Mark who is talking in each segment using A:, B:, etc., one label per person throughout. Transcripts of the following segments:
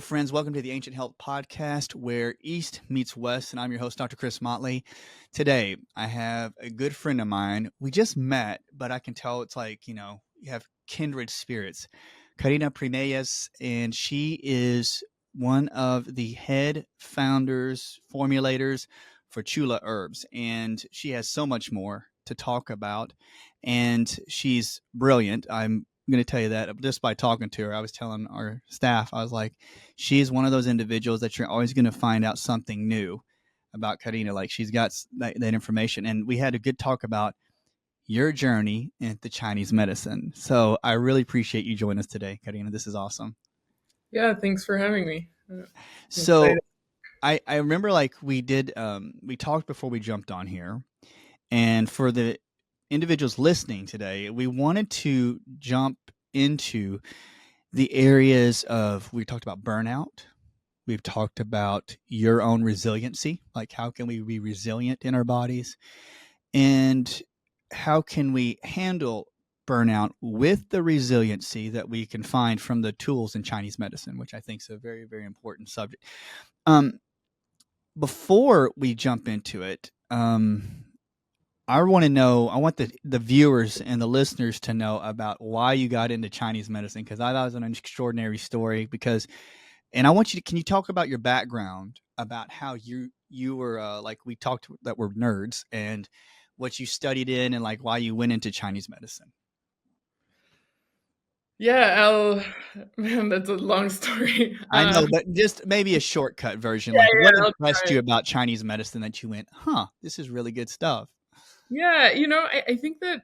A: Hello, friends. Welcome to the Ancient Health Podcast, where East meets West, and I'm your host, Dr. Chris Motley. Today, I have a good friend of mine. We just met, but I can tell it's like, you have kindred spirits. Karina Primelles, and she is one of the head founders, formulators for Xula Herbs, and she has so much more to talk about, and she's brilliant. I'm going to tell you that just by talking to her. I was telling our staff, I was like, she's one of those individuals that you're always going to find out something new about Karina. Like she's got that information. And we had a good talk about your journey into Chinese medicine. So I really appreciate you joining us today, Karina. This is awesome.
B: Yeah, thanks for having me.
A: So I remember like we talked before we jumped on here. And for the individuals listening today, we wanted to jump into the areas of, we talked about burnout. We've talked about your own resiliency, like how can we be resilient in our bodies? And how can we handle burnout with the resiliency that we can find from the tools in Chinese medicine, which I think is a very, very important subject. Before we jump into it, I want the viewers and the listeners to know about why you got into Chinese medicine, because I thought it was an extraordinary story. And I want you to, can you talk about your background, about how you were, like we talked that we're nerds, and what you studied in, and like why you went into Chinese medicine?
B: Yeah, man, that's a long story.
A: I know, but just maybe a shortcut version.
B: Yeah,
A: Like what
B: I'll
A: impressed
B: try.
A: you about Chinese medicine that you went, this is really good stuff?
B: Yeah, I think that,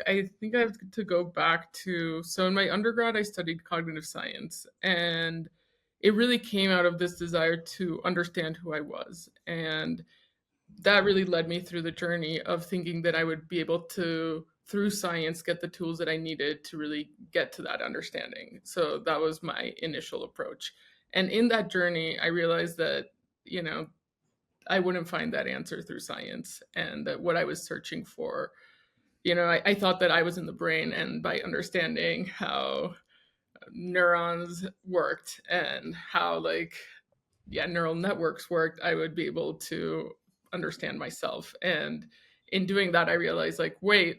B: I think I have to go back to, so in my undergrad, I studied cognitive science, and it really came out of this desire to understand who I was. And that really led me through the journey of thinking that I would be able to, through science, get the tools that I needed to really get to that understanding. So that was my initial approach. And in that journey, I realized that, I wouldn't find that answer through science, and that what I was searching for, I thought that I was in the brain, and by understanding how neurons worked and how neural networks worked, I would be able to understand myself. And in doing that, I realized wait,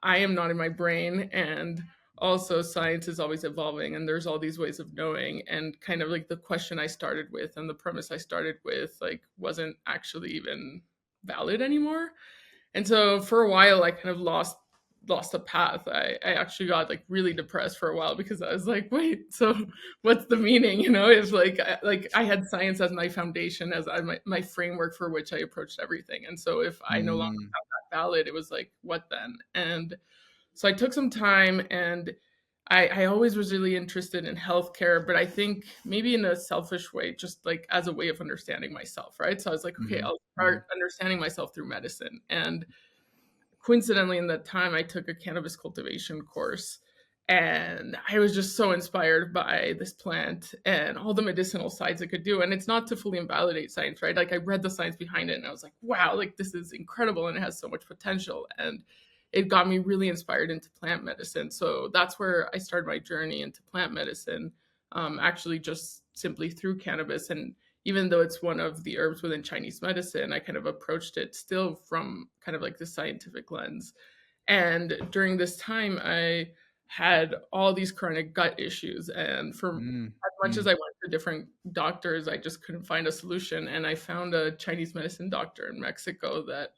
B: I am not in my brain. And also science is always evolving, and there's all these ways of knowing. And kind of like the question I started with and the premise I started with wasn't actually even valid anymore. And so for a while I kind of lost a path. I actually got really depressed for a while, because I was like, wait, so what's the meaning? It's I had science as my foundation, as my framework for which I approached everything. And so if I no longer found that valid, it was like, what then? And so I took some time, and I always was really interested in healthcare, but I think maybe in a selfish way, just like as a way of understanding myself, right? So I was like, okay, I'll start understanding myself through medicine. And coincidentally, in that time, I took a cannabis cultivation course, and I was just so inspired by this plant and all the medicinal sides it could do. And it's not to fully invalidate science, right? Like I read the science behind it, and I was like, wow, like this is incredible, and it has so much potential. And it got me really inspired into plant medicine. So that's where I started my journey into plant medicine, actually just simply through cannabis. And even though it's one of the herbs within Chinese medicine, I kind of approached it still from kind of like the scientific lens. And during this time, I had all these chronic gut issues. And for as much as I went to different doctors, I just couldn't find a solution. And I found a Chinese medicine doctor in Mexico that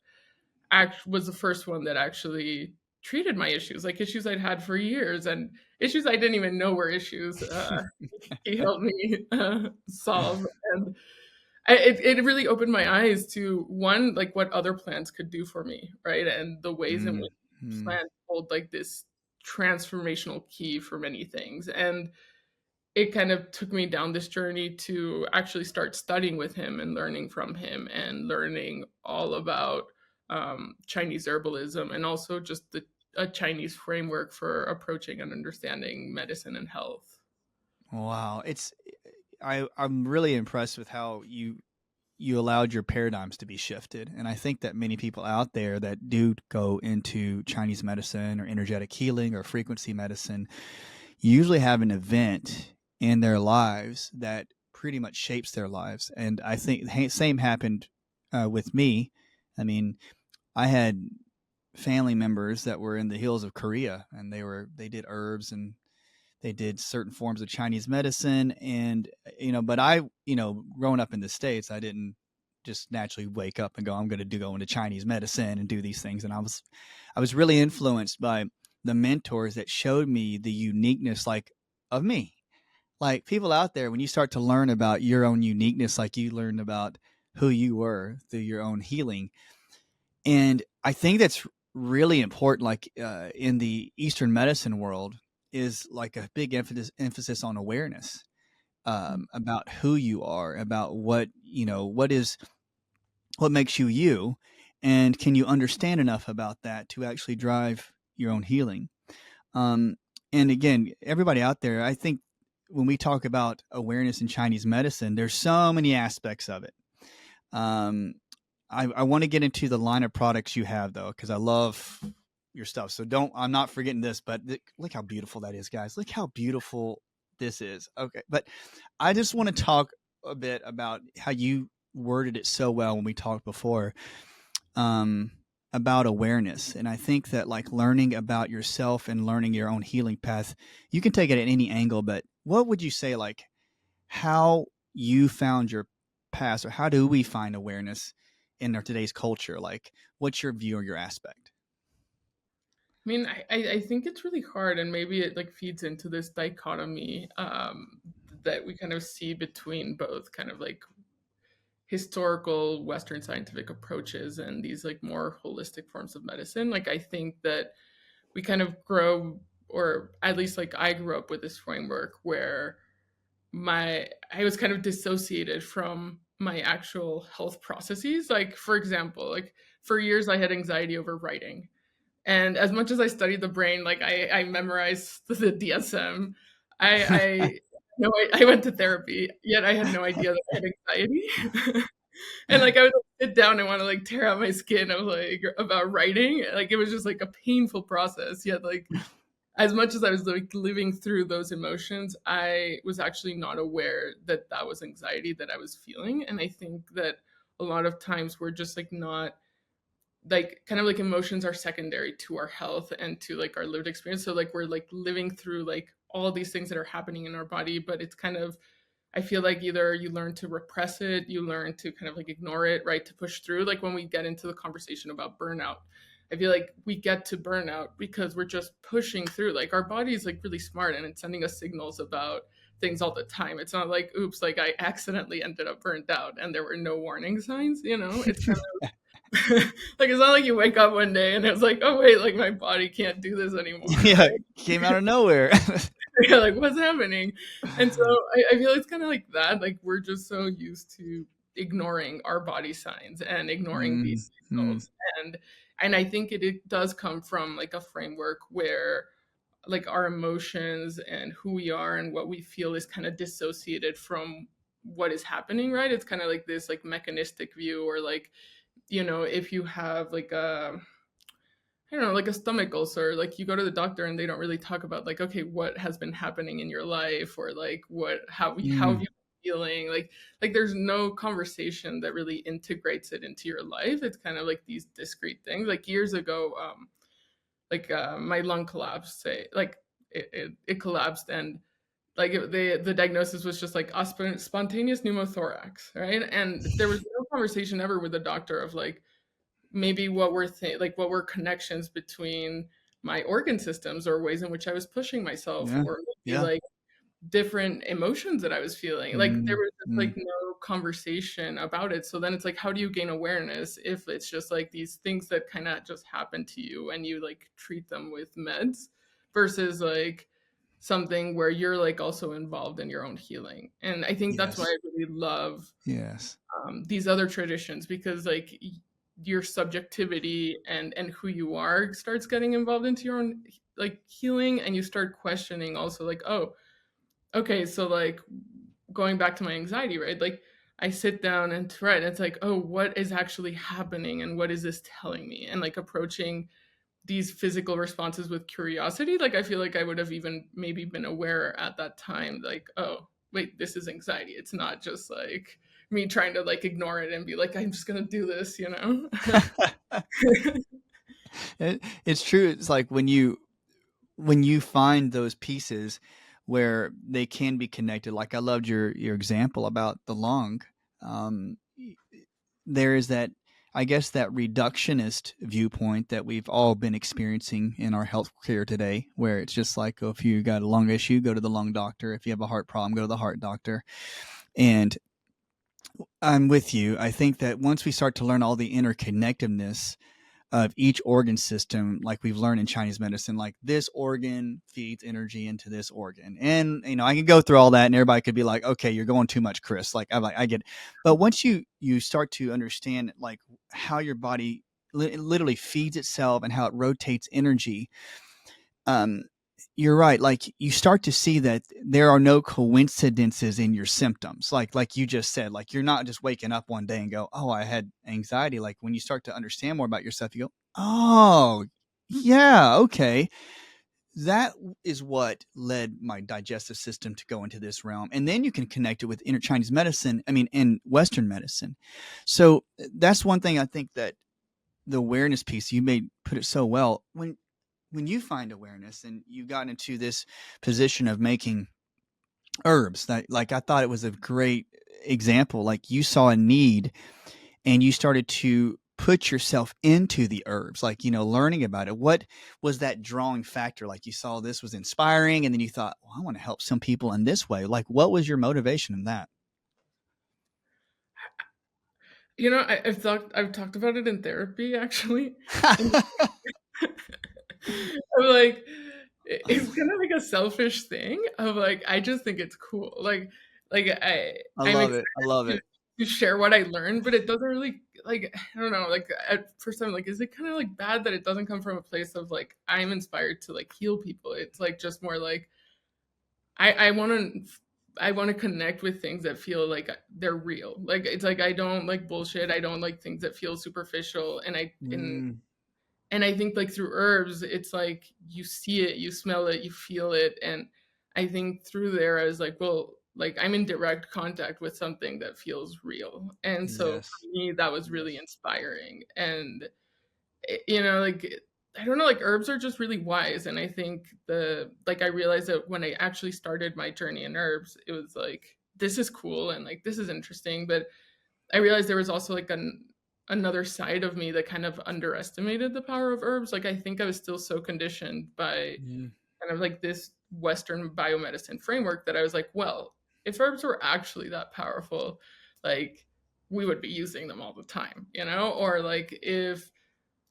B: was the first one that actually treated my issues, like issues I'd had for years, and issues I didn't even know were issues. He helped me solve. And it really opened my eyes to, one, like what other plants could do for me, right? And the ways in which plants hold like this transformational key for many things. And it kind of took me down this journey to actually start studying with him and learning from him, and learning all about Chinese herbalism, and also just a Chinese framework for approaching and understanding medicine and health.
A: Wow. I'm really impressed with how you allowed your paradigms to be shifted. And I think that many people out there that do go into Chinese medicine or energetic healing or frequency medicine usually have an event in their lives that pretty much shapes their lives. And I think the same happened with me. I mean, I had family members that were in the hills of Korea, and they did herbs and they did certain forms of Chinese medicine. And but I, growing up in the States, I didn't just naturally wake up and go, I'm going to go into Chinese medicine and do these things. And I was really influenced by the mentors that showed me the uniqueness, like, of me. Like, people out there, when you start to learn about your own uniqueness, like you learned about who you were through your own healing. And I think that's really important, like, in the Eastern medicine world, is like a big emphasis on awareness, about who you are, about what makes you you, and can you understand enough about that to actually drive your own healing. Um, and again, everybody out there, I think when we talk about awareness in Chinese medicine, there's so many aspects of it. Um, I want to get into the line of products you have, though, because I love your stuff. So I'm not forgetting this, but look how beautiful that is, guys. Look how beautiful this is. Okay. But I just want to talk a bit about how you worded it so well when we talked before, um, about awareness. And I think that, like, learning about yourself and learning your own healing path, you can take it at any angle, but what would you say, like, how you found your past, or how do we find awareness in our today's culture? Like, what's your view or your aspect?
B: I mean, I think it's really hard, and maybe it like feeds into this dichotomy that we kind of see between both kind of like historical Western scientific approaches and these like more holistic forms of medicine. Like, I think that we kind of grow, or at least like I grew up with this framework where I was kind of dissociated from my actual health processes. Like, for example, like for years I had anxiety over writing. And as much as I studied the brain, like I memorized the DSM. I know I went to therapy, yet I had no idea that I had anxiety. And like I would like, sit down and want to like tear out my skin of like about writing. Like it was just like a painful process. Yet like as much as I was like living through those emotions, I was actually not aware that that was anxiety that I was feeling. And I think that a lot of times we're just like not like kind of like emotions are secondary to our health and to like our lived experience. So like we're like living through like all these things that are happening in our body, but it's kind of, I feel like either you learn to repress it, you learn to kind of like ignore it, right? To push through. Like when we get into the conversation about burnout, I feel like we get to burnout because we're just pushing through. Like our body is like really smart and it's sending us signals about things all the time. It's not like, oops, like I accidentally ended up burnt out and there were no warning signs, you know? It's kind like it's not like you wake up one day and it's like, oh wait, like my body can't do this anymore,
A: Yeah,
B: right?
A: came out of nowhere.
B: You're like, what's happening? And so I feel it's kind of like that. Like we're just so used to ignoring our body signs and ignoring these
A: Mm-hmm.
B: signals. And I think it does come from like a framework where like our emotions and who we are and what we feel is kind of dissociated from what is happening, right? It's kind of like this like mechanistic view, or like, you know, if you have like a, I don't know, like a stomach ulcer, like you go to the doctor and they don't really talk about like, okay, what has been happening in your life, or like what, how have
A: Mm.
B: you been feeling? Like there's no conversation that really integrates it into your life. It's kind of like these discrete things. Like years ago, like my lung collapsed, say, like it collapsed, and like the diagnosis was just like a spontaneous pneumothorax, right? And there was no conversation ever with the doctor of like maybe what were like what were connections between my organ systems or ways in which I was pushing myself,
A: Yeah.
B: or maybe
A: Yeah.
B: like different emotions that I was feeling. Like there was just
A: Mm-hmm.
B: like no conversation about it. So then it's like, how do you gain awareness if it's just like these things that kind of just happen to you and you like treat them with meds versus like something where you're like also involved in your own healing. And I think that's why
A: Yes.
B: I really love
A: Yes.
B: these other traditions, because like your subjectivity and who you are starts getting involved into your own like healing, and you start questioning also like, oh, okay, so like going back to my anxiety, right? Like I sit down and write, and it's like, oh, what is actually happening and what is this telling me? And like approaching these physical responses with curiosity, like I feel like I would have even maybe been aware at that time, like, oh, wait, this is anxiety. It's not just like me trying to like ignore it and be like, I'm just gonna do this, you know?
A: It's true. It's like when you find those pieces where they can be connected. Like I loved your example about the lung. Um, there is that, I guess, that reductionist viewpoint that we've all been experiencing in our healthcare today, where it's just like, oh, if you got a lung issue, go to the lung doctor. If you have a heart problem, go to the heart doctor. And I'm with you. I think that once we start to learn all the interconnectedness of each organ system, like we've learned in Chinese medicine, like this organ feeds energy into this organ. And, I can go through all that and everybody could be like, okay, you're going too much, Chris. Like, I get it. But once you start to understand like how your body literally feeds itself and how it rotates energy, um, you're right. Like you start to see that there are no coincidences in your symptoms. Like you just said, like you're not just waking up one day and go, "Oh, I had anxiety." Like when you start to understand more about yourself, you go, "Oh, yeah, okay. That is what led my digestive system to go into this realm." And then you can connect it with inner Chinese medicine. I mean, in Western medicine. So that's one thing I think that the awareness piece, you may put it so well. When you find awareness and you got into this position of making herbs, that, like, I thought it was a great example. Like you saw a need and you started to put yourself into the herbs, like, learning about it. What was that drawing factor? Like you saw this was inspiring and then you thought, well, I want to help some people in this way. Like what was your motivation in that?
B: You know, I've talked about it in therapy actually. And I'm like, it's kind of like a selfish thing of like, I just think it's cool. Like
A: I
B: I'm
A: love
B: excited
A: it. I love
B: to,
A: it.
B: to share what I learned, but it doesn't really like, I don't know, like at first I'm like, is it kind of like bad that it doesn't come from a place of like, I'm inspired to like heal people? It's like just more like, I want to I want to connect with things that feel like they're real. Like it's like I don't like bullshit. I don't like things that feel superficial.
A: Mm,
B: And I think like through herbs, it's like you see it, you smell it, you feel it, and I think through there I was like, well, like I'm in direct contact with something that feels real, and so
A: yes.
B: for me that was really
A: Yes.
B: inspiring. And you know, like I don't know, like herbs are just really wise, and I think the like I realized that when I actually started my journey in herbs, it was like this is cool and like this is interesting, but I realized there was also like another side of me that kind of underestimated the power of herbs. Like I think I was still so conditioned by
A: Mm,
B: kind of like this Western biomedicine framework that I was like, well, if herbs were actually that powerful, like we would be using them all the time, you know? Or like if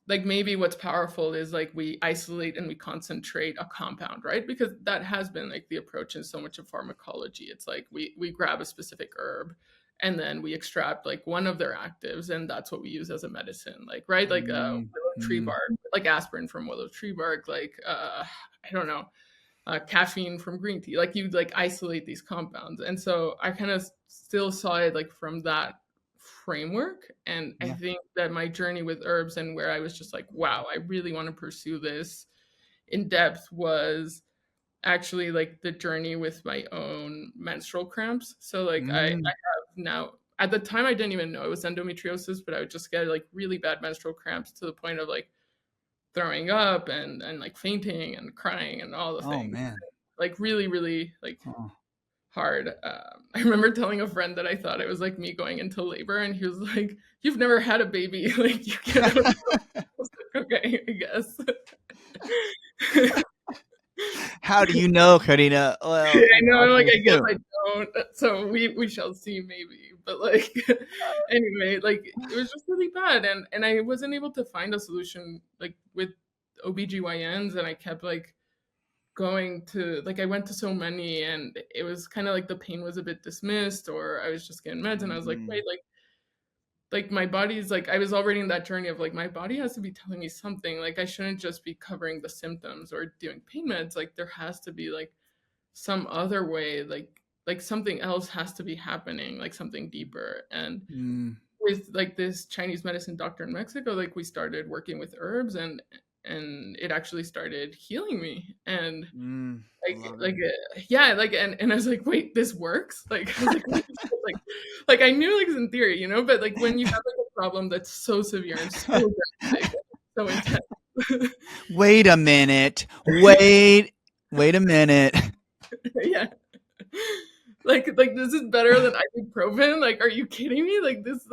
B: like maybe what's powerful is like we isolate and we concentrate a compound, right? Because that has been like the approach in so much of pharmacology. It's like we grab a specific herb and then we extract like one of their actives and that's what we use as a medicine, like right, like
A: mm,
B: willow tree
A: mm,
B: bark, like aspirin from willow tree bark, like I don't know, caffeine from green tea. Like you like isolate these compounds, and so I kind of still saw it like from that framework. And I
A: yeah.
B: think that my journey with herbs and where I was just like, wow, I really want to pursue this in depth was actually like the journey with my own menstrual cramps. So like I
A: Mm,
B: have now at the time I didn't even know it was endometriosis, but I would just get like really bad menstrual cramps to the point of like throwing up and like fainting and crying and all the
A: oh
B: things,
A: man.
B: like really really like
A: Oh.
B: hard. I remember telling a friend that I thought it was like me going into labor, and he was like, "You've never had a baby, like you can't." I was like, okay, I guess.
A: How do you know, Karina? Well,
B: I know,
A: I
B: I'm
A: can
B: like, I guess I
A: assume.
B: don't. So we shall see, maybe. But like, anyway, like it was just really bad, and I wasn't able to find a solution like with OBGYNs, and I kept like going to like I went to so many, and it was kind of like the pain was a bit dismissed, or I was just getting meds, and I was like,
A: Mm,
B: wait, like my body's like I was already in that journey of like my body has to be telling me something. Like I shouldn't just be covering the symptoms or doing pain meds. Like there has to be like some other way, like something else has to be happening, like something deeper. And
A: mm,
B: with like this Chinese medicine doctor in Mexico, like we started working with herbs, and it actually started healing me. And
A: Love it.
B: yeah, like, and I was like, wait, this works? Like, I was like, wait, like I knew, like, in theory, but like when you have like a problem that's so severe and so drastic, so intense.
A: Wait a minute. Wait a minute.
B: Yeah. Like this is better than ibuprofen. Like, are you kidding me? Like this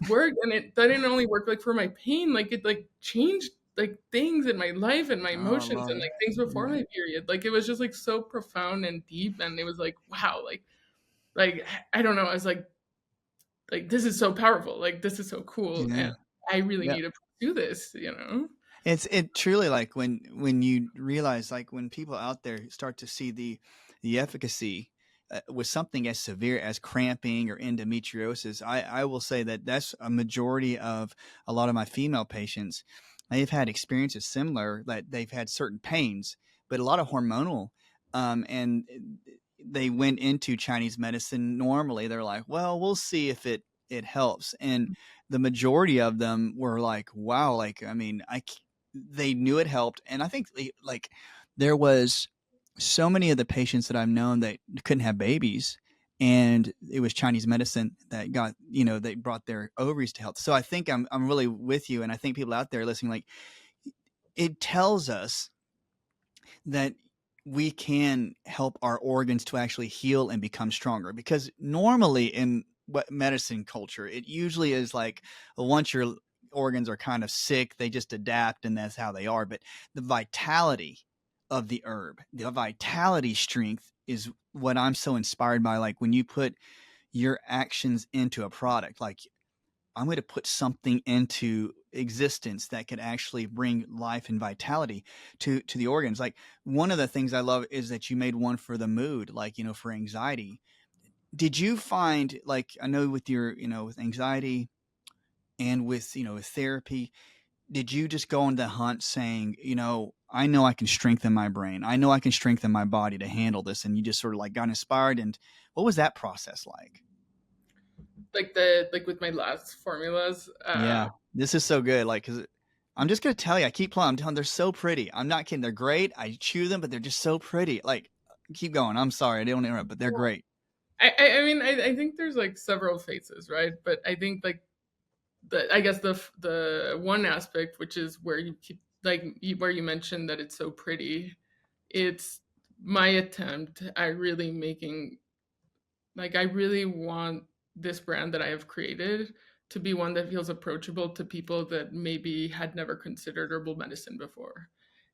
B: worked, and it that didn't only work like for my pain, like it like changed like things in my life and my
A: Oh, I
B: emotions
A: love
B: and
A: it.
B: like things before
A: Yeah.
B: my period. Like it was just like so profound and deep, and it was like, wow, like I don't know. I was like this is so powerful. Like this is so cool, and
A: Yeah.
B: I really
A: Yeah.
B: need to pursue this.
A: It truly, like, when you realize, like, when people out there start to see the efficacy with something as severe as cramping or endometriosis. I will say that that's a majority of a lot of my female patients. They've had experiences similar, that they've had certain pains, but a lot of hormonal, and they went into Chinese medicine. Normally they're like, well, we'll see if it helps, and the majority of them were like, wow, like, I mean, they knew it helped. And I think, like, there was so many of the patients that I've known that couldn't have babies, and it was Chinese medicine that got, they brought their ovaries to health. So I think I'm really with you, and I think people out there listening, like, it tells us that we can help our organs to actually heal and become stronger, because normally in what medicine culture, it usually is like, well, once your organs are kind of sick, they just adapt and that's how they are. But the vitality of the herb, the vitality strength, is what I'm so inspired by. Like, when you put your actions into a product, like, I'm going to put something into existence that could actually bring life and vitality to the organs. Like, one of the things I love is that you made one for the mood, like, for anxiety. Did you find, like, I know with your, with anxiety and with, with therapy, did you just go on the hunt saying, I know I can strengthen my brain, I know I can strengthen my body to handle this, and you just sort of like got inspired? And what was that process like?
B: Like with my last formulas,
A: Yeah, this is so good. Like, cause I'm just gonna tell you, I keep playing. I'm telling, they're so pretty. I'm not kidding. They're great. I chew them, but they're just so pretty. Like, keep going. I'm sorry, I didn't interrupt, but they're great.
B: I mean, I think there's like several phases, right? But I think like I guess the one aspect, which is where you keep where you mentioned that it's so pretty, it's my attempt at really making, like, I really want this brand that I have created to be one that feels approachable to people that maybe had never considered herbal medicine before.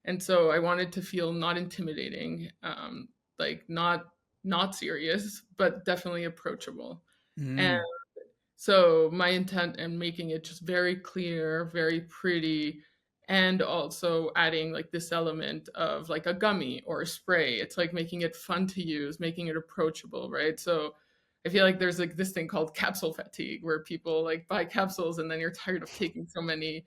B: And so I wanted to feel not intimidating, like not serious, but definitely approachable. And
A: Mm,
B: so my intent in making it just very clear, very pretty, and also adding like this element of like a gummy or a spray. It's like making it fun to use, making it approachable, right? So I feel like there's like this thing called capsule fatigue where people like buy capsules and then you're tired of taking so many,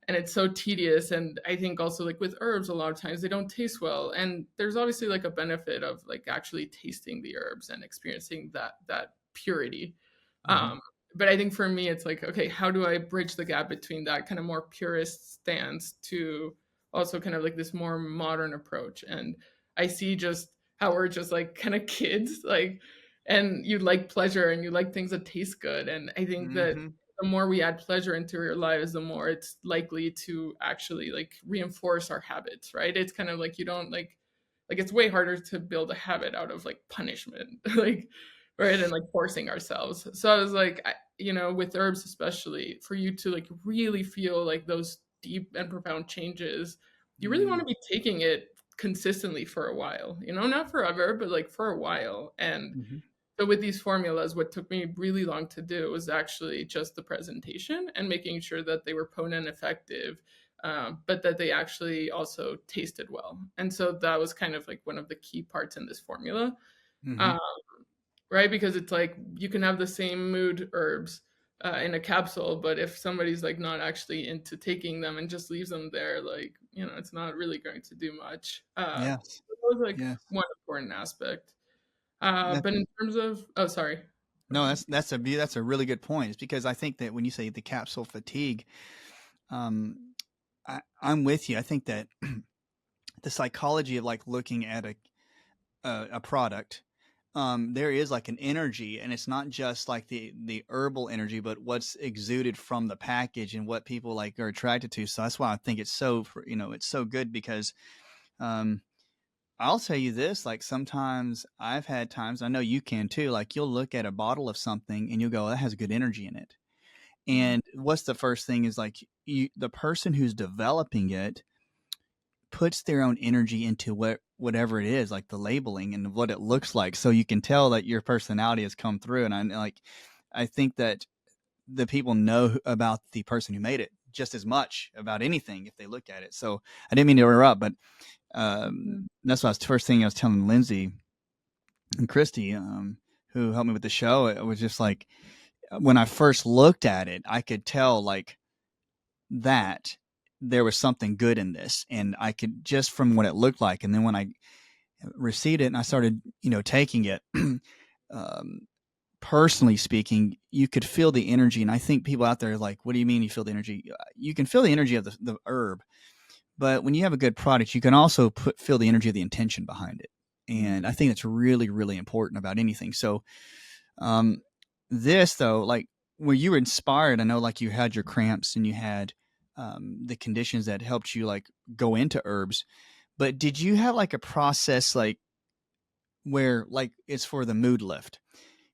B: and it's so tedious. And I think also like with herbs, a lot of times they don't taste well. And there's obviously like a benefit of like actually tasting the herbs and experiencing that purity.
A: hmm.
B: But I think for me, it's like, okay, how do I bridge the gap between that kind of more purist stance to also kind of like this more modern approach? And I see just how we're just like kind of kids, like, and you like pleasure and you like things that taste good. And I think that
A: Hmm.
B: the more we add pleasure into our lives, the more it's likely to actually like reinforce our habits, right? It's kind of like you don't like it's way harder to build a habit out of like punishment, like, right, and like forcing ourselves. So I was like, with herbs especially, for you to like really feel like those deep and profound changes, you really want
A: Mm,
B: to be taking it consistently for a while, not forever, but like for a while. And
A: hmm.
B: so with these formulas, what took me really long to do was actually just the presentation and making sure that they were potent and effective, but that they actually also tasted well. And so that was kind of like one of the key parts in this formula,
A: Hmm.
B: uh, right? Because it's like you can have the same mood herbs in a capsule, but if somebody's like not actually into taking them and just leaves them there, like, it's not really going to do much.
A: Yes.
B: That was like
A: Yes.
B: one important aspect.
A: That,
B: But in terms of, oh, sorry. Go
A: no,
B: ahead.
A: that's a really good point. It's because I think that when you say the capsule fatigue, I'm with you. I think that the psychology of like looking at a product, there is like an energy, and it's not just like the herbal energy, but what's exuded from the package and what people like are attracted to. So that's why I think it's so, it's so good because, um, I'll tell you this, like sometimes I've had times, I know you can too, like you'll look at a bottle of something and you'll go, that has good energy in it.
B: Mhm.
A: And what's the first thing is like the person who's developing it puts their own energy into whatever it is, like the labeling and what it looks like, so you can tell that your personality has come through. And I think that the people know about the person who made it just as much about anything if they look at it. So I didn't mean to interrupt, but
B: Mhm.
A: that's what I was, first thing I was telling Lindsay and Christy, who helped me with the show. It was just like when I first looked at it, I could tell like that there was something good in this, and I could just from what it looked like. And then when I received it and I started, taking it, um, personally speaking, you could feel the energy. And I think people out there are like, what do you mean you feel the energy? You can feel the energy of the herb, but when you have a good product, you can also feel the energy of the intention behind it. And I think that's really, really important about anything. So, um, this though, like where you were inspired, I know like you had your cramps and you had, the conditions that helped you like go into herbs, but did you have like a process like where like it's for the mood lift?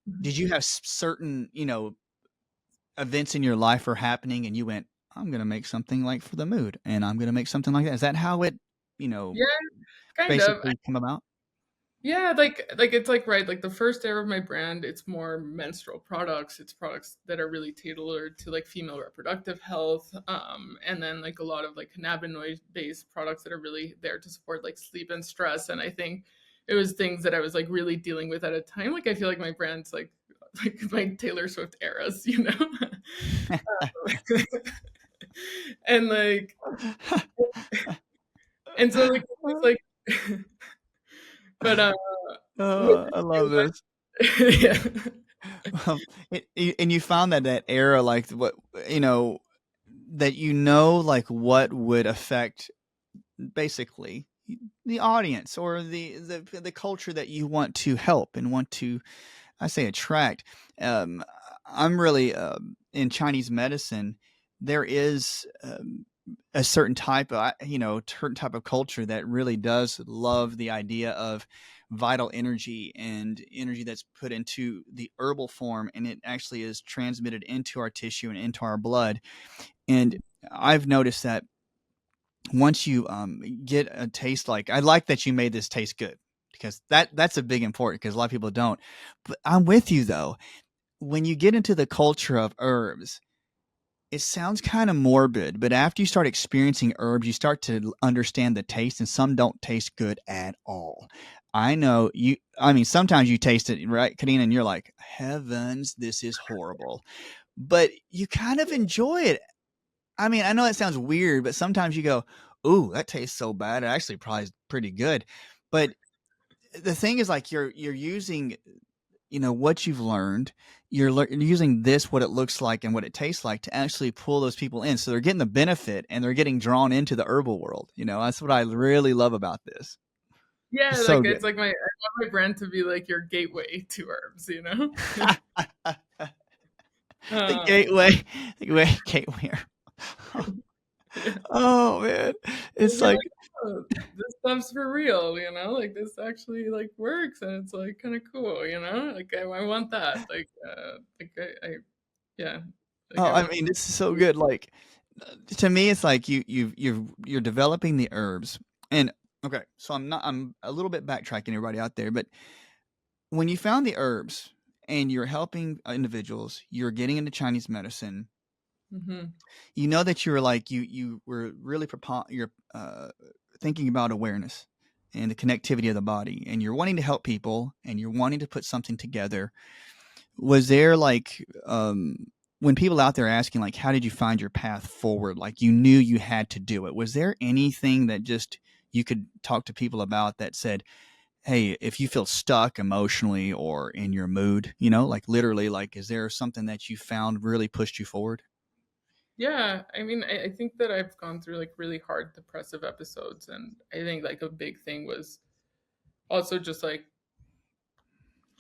B: Mhm.
A: Did you have certain, events in your life are happening and you went, I'm going to make something like for the mood and I'm going to make something like that? Is that how it, you know,
B: Yeah, kind of.
A: basically come about?
B: Yeah, like it's like right, like the first era of my brand, it's more menstrual products. It's products that are really tailored to like female reproductive health, and then like a lot of like cannabinoid based products that are really there to support like sleep and stress. And I think it was things that I was like really dealing with at a time. Like I feel like my brand's like my Taylor Swift eras, you know. And like and so like it's like but with
A: Oh, I love
B: it
A: this.
B: too, yeah.
A: And you found that that era, like what, you know, that like what would affect basically the audience or the culture that you want to help and want to, I say, attract. Um, I'm really, in Chinese medicine. There is, a certain type of, certain type of culture that really does love the idea of vital energy and energy that's put into the herbal form, and it actually is transmitted into our tissue and into our blood. And I've noticed that once you, get a taste, like I like that you made this taste good, because that's a big important, because a lot of people don't. But I'm with you though. When you get into the culture of herbs, it sounds kind of morbid, but after you start experiencing herbs, you start to understand the taste, and some don't taste good at all. I know you, I mean, sometimes you taste it, right, Karina, and you're like, heavens, this is horrible. But you kind of enjoy it. I mean, I know that sounds weird, but sometimes you go, ooh, that tastes so bad. It actually probably is pretty good. But the thing is, like, you're using, what you've learned. You're using this, what it looks like and what it tastes like, to actually pull those people in, so they're getting the benefit and they're getting drawn into the herbal world. That's what I really love about this.
B: Yeah,
A: It's so
B: like
A: good.
B: it's like I want my brand to be like your gateway to herbs, you know?
A: The
B: Um,
A: gateway, the gateway.
B: yeah.
A: Oh man,
B: And
A: it's
B: you're
A: like,
B: like, "Oh, this stuff's for real," you know? Like, this actually, like, works, and it's, like, kinda cool, you know? Like, I want that, like, I yeah, like,
A: oh,
B: I
A: I
B: want
A: mean, this is so good. Like, to me, it's like you're developing the herbs, and okay, so I'm a little bit backtracking everybody out there, but when you found the herbs and you're helping individuals, you're getting into Chinese medicine.
B: Mhm,
A: That you were like you were really you're, thinking about awareness and the connectivity of the body, and you're wanting to help people and you're wanting to put something together. Was there like, when people out there asking like, how did you find your path forward, like you knew you had to do it, was there anything that just you could talk to people about that said, hey, if you feel stuck emotionally or in your mood, like literally, like, is there something that you found really pushed you forward?
B: Yeah, I mean, I think that I've gone through like really hard depressive episodes, and I think like a big thing was also just like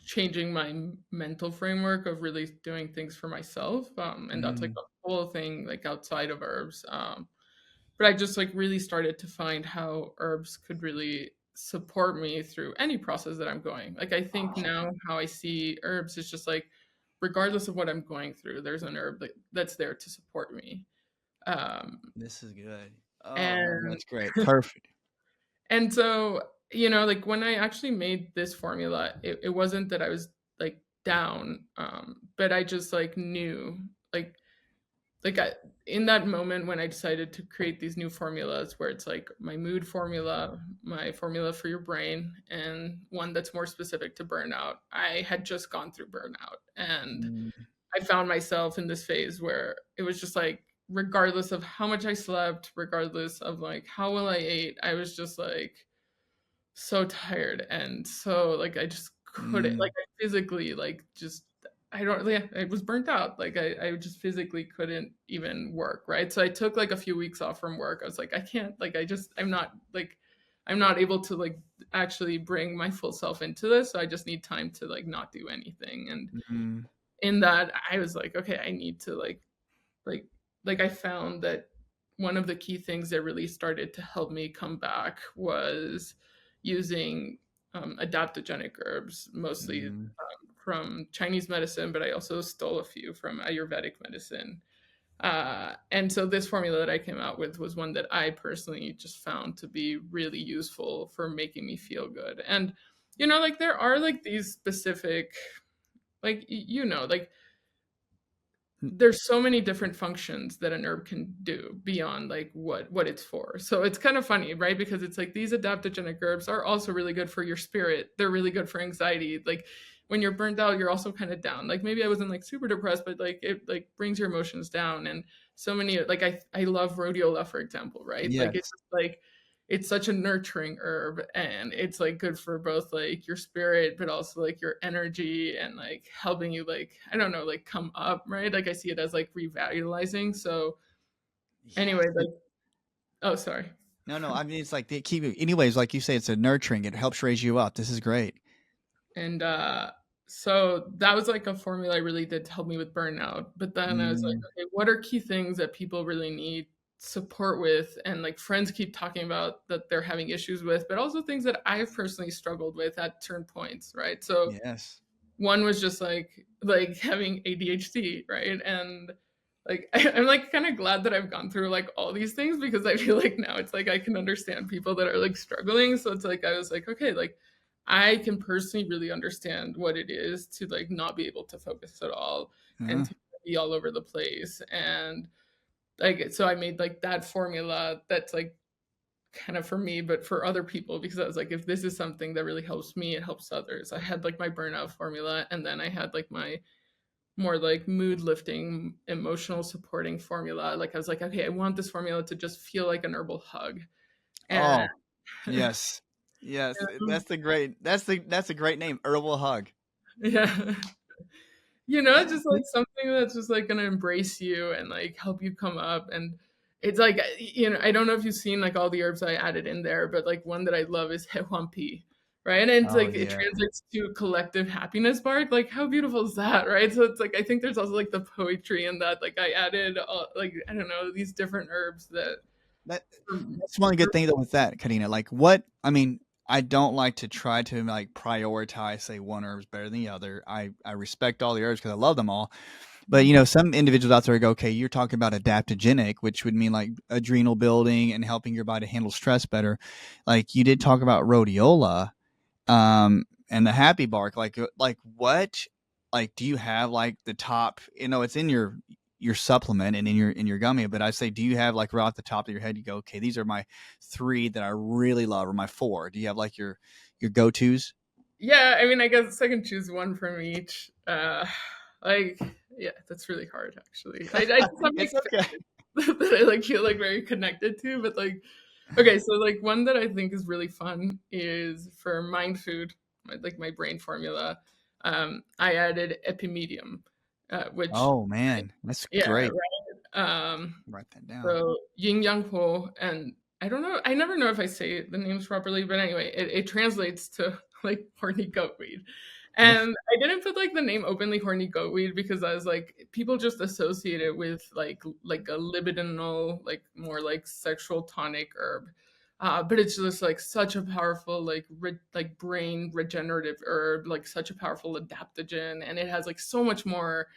B: changing my mental framework of really doing things for myself. And that's like
A: Mm,
B: a whole thing like outside of herbs. But I just like really started to find how herbs could really support me through any process that I'm going. Like I think now how I see herbs is just like regardless of what I'm going through, there's an herb that's there to support me. Um,
A: this is good. Oh man,
B: and
A: that's great. Perfect.
B: and so, like when I actually made this formula, it wasn't that I was like down, but I just like knew like like I, in that moment when I decided to create these new formulas where it's like my mood formula, my formula for your brain, and one that's more specific to burnout. I had just gone through burnout, and
A: Mm,
B: I found myself in this phase where it was just like regardless of how much I slept, regardless of like how well I ate, I was just like so tired and so like I just couldn't like
A: mm,
B: I physically like just I don't yeah, I was burnt out. Like I just physically couldn't even work, right? So I took like a few weeks off from work. I was like, I can't like I'm not able to like actually bring my full self into this. So I just need time to like not do anything. And
A: mm,
B: in that I was like, okay, I need to like I found that one of the key things that really started to help me come back was using adaptogenic herbs, mostly
A: mm,
B: from Chinese medicine, but I also stole a few from Ayurvedic medicine. And so this formula that I came out with was one that I personally just found to be really useful for making me feel good. And like there are like these specific, like like
A: mm,
B: there's so many different functions that an herb can do beyond like what it's for. So it's kind of funny, right? Because it's like these adaptogenic herbs are also really good for your spirit. They're really good for anxiety. Like when you're burnt out, you're also kind of down. Like maybe I wasn't like super depressed, but like it like brings your emotions down. And so many like I love rhodiola, for example, right? Like it's
A: yes.
B: just like it's such a nurturing herb, and it's like good for both like your spirit but also like your energy and like helping you like I don't know like come up, right? Like I see it as like revitalizing. So anyway,
A: Yes.
B: like oh sorry.
A: No, no. I mean, it's like they keep you. Anyways, like you say, it's a nurturing. It helps raise you up. This is great.
B: And so that was like a formula I really did to help me with burnout. But then I was like,
A: Mm,
B: okay, what are key things that people really need support with, and like friends keep talking about that they're having issues with, but also things that I've personally struggled with at certain points, right? So
A: yes.
B: one was just like having ADHD, right? And like I'm like kind of glad that I've gone through like all these things because I feel like now it's like I can understand people that are like struggling. So it's like I was like, okay, like I can personally really understand what it is to like not be able to focus at all and
A: Uh,
B: to be all over the place. And like so I made like that formula that's like kind of for me, but for other people, because I was like, if this is something that really helps me, it helps others. I had like my burnout formula, and then I had like my more like mood lifting, emotional supporting formula. Like I was like, okay, I want this formula to just feel like an herbal hug. And
A: oh, yes. Yes. That's a great name. Herbal hug.
B: yeah, just like something that's just like gonna embrace you and like help you come up. And it's like, I don't know if you've seen like all the herbs I added in there, but like one that I love is Hehuampi, right? And it's
A: Oh
B: like it
A: yeah.
B: translates to collective happiness bark. Like how beautiful is that, right? So it's like I think there's also like the poetry in that. Like I added like I don't know these different herbs that.
A: That
B: um,
A: that's one good thing though with that, Karina. Like what I mean, I don't like to try to like prioritize say one herb's better than the other. I respect all the herbs because I love them all. But some individuals out there go, okay, you're talking about adaptogenic, which would mean like adrenal building and helping your body handle stress better. Like you did talk about rhodiola, and the happy bark. Like what? Like do you have like the top? It's in your supplement and in your gummy. But I say, do you have like right off the top of your head? You go, okay, these are my three that I really love, or my four. Do you have like your go tos?
B: Yeah, I mean, I guess I can choose one from each. Like, yeah, that's really hard, actually. I just have like
A: It's okay.
B: that I like feel like very connected to, but like, okay, so like one that I think is really fun is for mind food, like my brain formula. I added epimedium, which
A: Oh man, that's
B: yeah,
A: great.
B: right.
A: Write that down.
B: So yin yang po, and I don't know. I never know if I say the names properly, but anyway, it translates to like horny goatweed.
A: Yeah.
B: And I didn't put like the name openly horny goatweed because I was like, people just associate it with like a libidinal, like more like sexual tonic herb. But it's just like such a powerful like brain regenerative herb, like such a powerful adaptogen, and it has like so much more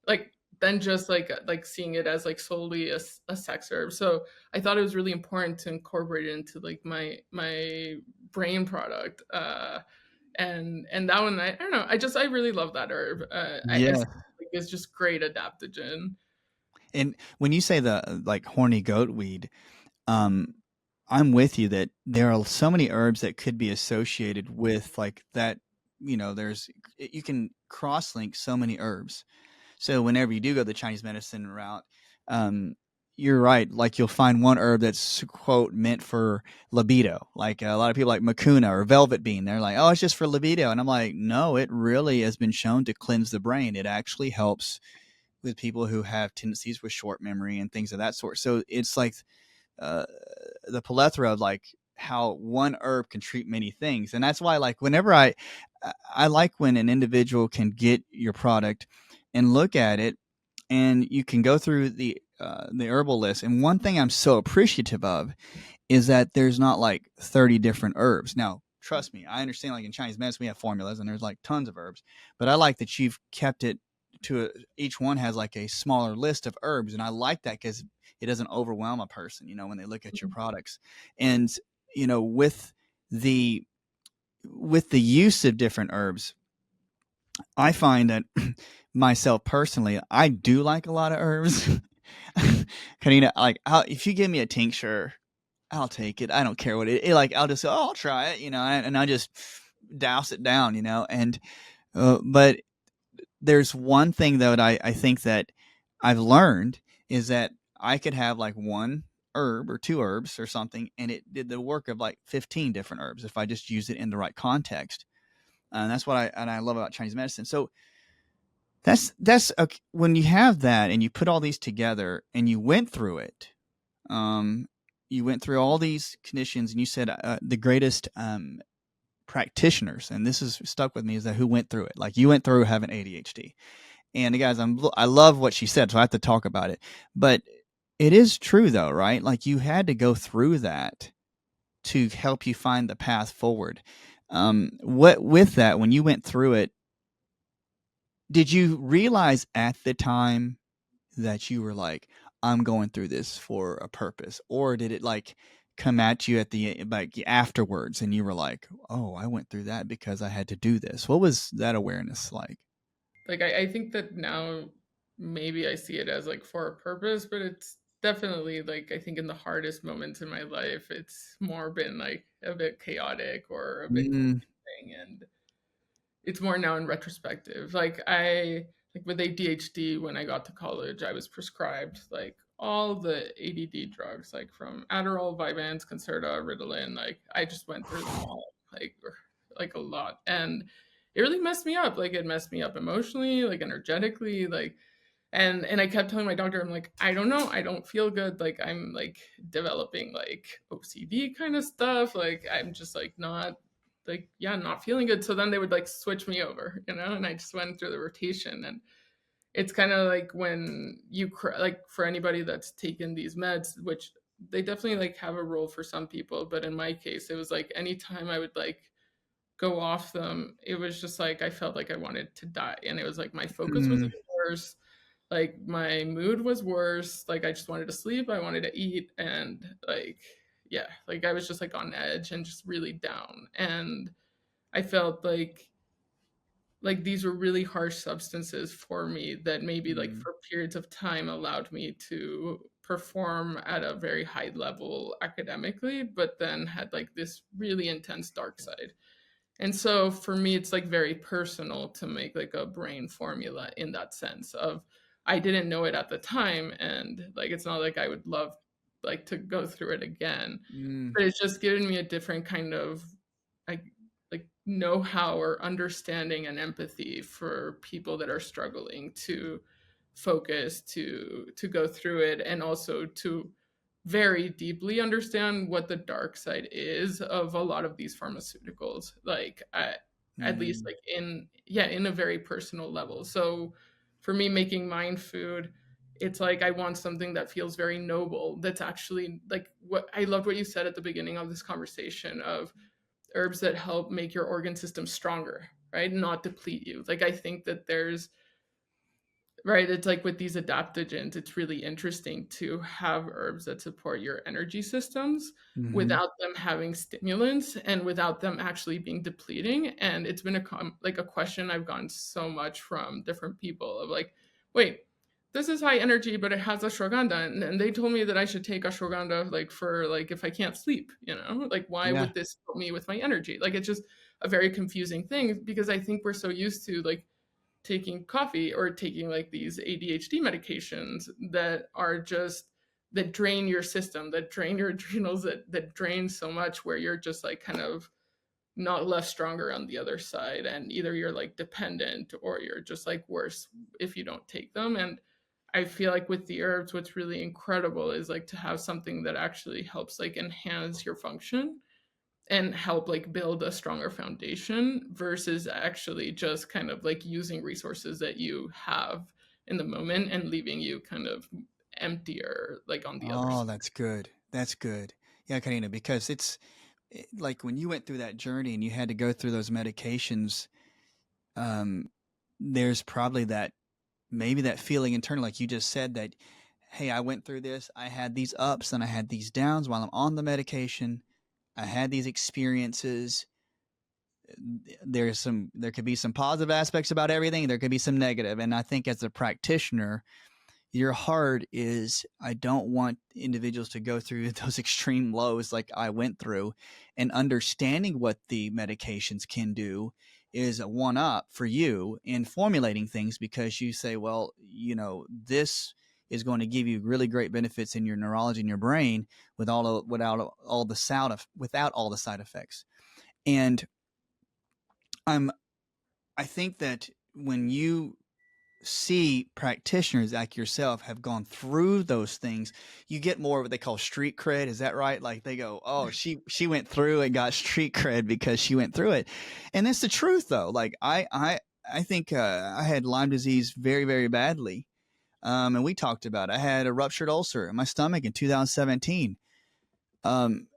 B: like than just like seeing it as like solely a sex herb. So I thought it was really important to incorporate it into like my brain product. And that one, I don't know, I really love that herb. I
A: Yeah.
B: like it's just great adaptogen.
A: And when you say the like horny goat weed, um, I'm with you that there are so many herbs that could be associated with like that. There's you can cross link so many herbs. So whenever you do go the Chinese medicine route, um, you're right. Like you'll find one herb that's quote meant for libido. Like a lot of people like Mucuna or velvet bean. They're like, oh, it's just for libido, and I'm like, no, it really has been shown to cleanse the brain. It actually helps with people who have tendencies with short memory and things of that sort. So it's like uh, the plethora of like how one herb can treat many things, and that's why like whenever I like when an individual can get your product and look at it, and you can go through the herbal list. And one thing I'm so appreciative of is that there's not like 30 different herbs. Now, trust me, I understand like in Chinese medicine we have formulas and there's like tons of herbs, but I like that you've kept it to each one has like a smaller list of herbs, and I like that because it doesn't overwhelm a person, when they look at your products. And with the use of different herbs, I find that myself personally, I do like a lot of herbs. Karina, like, if you give me a tincture, I'll take it. I don't care what like. I'll just go, oh, I'll try it, and I just douse it down, and but there's one thing though that I think that I've learned is that I could have like one herb or two herbs or something, and it did the work of like 15 different herbs if I just use it in the right context. And that's what I love about Chinese medicine. So that's okay. When you have that and you put all these together and you went through it, um, you went through all these conditions, and you said the greatest practitioners, and this is stuck with me, is that who went through it. Like you went through having ADHD, and guys, I love what she said, so I have to talk about it. But it is true though, right? Like you had to go through that to help you find the path forward. What with that, when you went through it, did you realize at the time that you were like, I'm going through this for a purpose, or did it like come at you at the like afterwards, and you were like, oh, I went through that because I had to do this? What was that awareness like?
B: Like I think that now maybe I see it as like for a purpose, but it's definitely like I think in the hardest moments in my life, it's more been like a bit chaotic or a bit
A: Mm,
B: confusing, and it's more now in retrospective. Like with ADHD, when I got to college, I was prescribed like all the ADD drugs, like from Adderall, Vyvanse, Concerta, Ritalin. Like I just went through them all, like a lot, and it really messed me up. Like it messed me up emotionally, like energetically, like and I kept telling my doctor, I'm like, I don't know, I don't feel good. Like I'm like developing like OCD kind of stuff. Like I'm just like not like yeah, not feeling good. So then they would like switch me over, and I just went through the rotation. And it's kind of like when like for anybody that's taken these meds, which they definitely like have a role for some people, but in my case, it was like anytime I would like go off them, it was just like I felt like I wanted to die, and it was like my focus was
A: mm,
B: even worse, like my mood was worse, like I just wanted to sleep, I wanted to eat, and like yeah, like I was just like on edge and just really down. And I felt like these were really harsh substances for me that maybe like
A: mm,
B: for periods of time allowed me to perform at a very high level academically, but then had like this really intense dark side. And so for me, it's like very personal to make like a brain formula in that sense of I didn't know it at the time. And like, it's not like I would love like to go through it again,
A: mm.
B: but it's just given me a different kind of like, like know-how or understanding and empathy for people that are struggling to focus to go through it, and also to very deeply understand what the dark side is of a lot of these pharmaceuticals, like at least
A: Mm,
B: like in a very personal level. So for me, making mind food, it's like I want something that feels very noble, that's actually like, what I loved what you said at the beginning of this conversation, of herbs that help make your organ system stronger, right, not deplete you. Like I think that there's, right, it's like with these adaptogens, it's really interesting to have herbs that support your energy systems
A: hmm.
B: without them having stimulants and without them actually being depleting. And it's been like a question I've gotten so much from different people of like, wait, this is high energy, but it has ashwagandha, and they told me that I should take ashwagandha like for like if I can't sleep, like why
A: Yeah.
B: would this help me with my energy? Like it's just a very confusing thing, because I think we're so used to like taking coffee or taking like these ADHD medications that are just, that drain your system, that drain your adrenals, that drain so much, where you're just like kind of not left stronger on the other side, and either you're like dependent or you're just like worse if you don't take them. And I feel like with the herbs, what's really incredible is like to have something that actually helps like enhance your function and help like build a stronger foundation, versus actually just kind of like using resources that you have in the moment and leaving you kind of emptier like on the other
A: Oh,
B: side.
A: that's good. That's good. Yeah, Karina, because like when you went through that journey and you had to go through those medications, um, there's probably that, maybe that feeling internal, like you just said, that, hey, I went through this. I had these ups and I had these downs while I'm on the medication. I had these experiences. There could be some positive aspects about everything. There could be some negative. And I think as a practitioner, your heart is, I don't want individuals to go through those extreme lows like I went through. And understanding what the medications can do is a one up for you in formulating things, because you say, well, this is going to give you really great benefits in your neurology in your brain without all the side effects. And I'm I think that when you see practitioners like yourself have gone through those things, you get more of what they call street cred. Is that right? Like they go, "Oh, she went through and got street cred because she went through it," and that's the truth, though. Like I think I had Lyme disease very very badly, and we talked about it. I had a ruptured ulcer in my stomach in 2017. Um,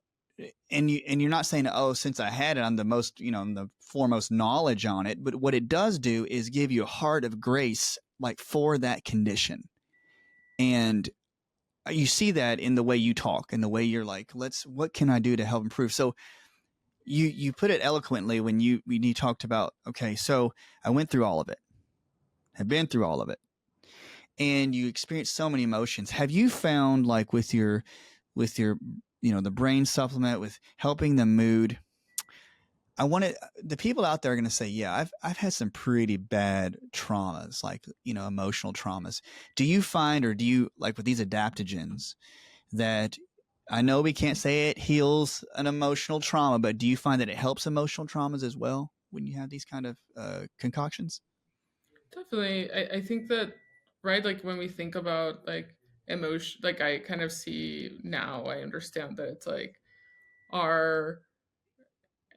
A: and you're not saying, oh, since I had it, I'm the most, I'm the foremost knowledge on it. But what it does do is give you a heart of grace, like for that condition. And you see that in the way you talk and the way you're like, what can I do to help improve? So you put it eloquently when you talked about, okay, so I went through all of it, have been through all of it, and you experienced so many emotions. Have you found, like with your the brain supplement, with helping the mood, I want to, the people out there are going to say, yeah, I've had some pretty bad traumas, like, emotional traumas. Do you find, or do you, like with these adaptogens, that, I know we can't say it heals an emotional trauma, but do you find that it helps emotional traumas as well when you have these kind of concoctions?
B: Definitely. I think that, right, like when we think about like emotion, like I kind of see now, I understand that it's like our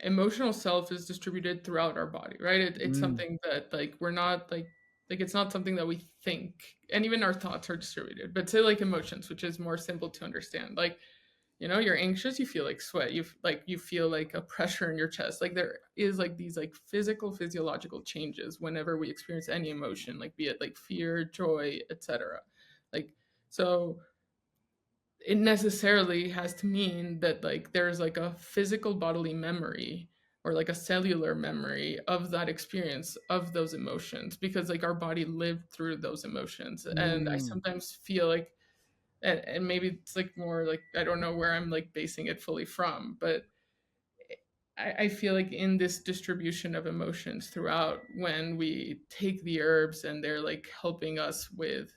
B: emotional self is distributed throughout our body, right? It's
A: Mm.
B: something that like we're not like it's not something that we think, and even our thoughts are distributed. But say like emotions, which is more simple to understand, like, you're anxious, you feel like sweat, you feel like a pressure in your chest. Like there is like these like physiological changes whenever we experience any emotion, like be it like fear, joy, etc. Like, so it necessarily has to mean that like there's like a physical bodily memory or like a cellular memory of that experience of those emotions, because like our body lived through those emotions. And I
A: Mm.
B: sometimes feel like, and maybe it's like more like, I don't know where I'm like basing it fully from, but I feel like in this distribution of emotions throughout, when we take the herbs and they're like helping us with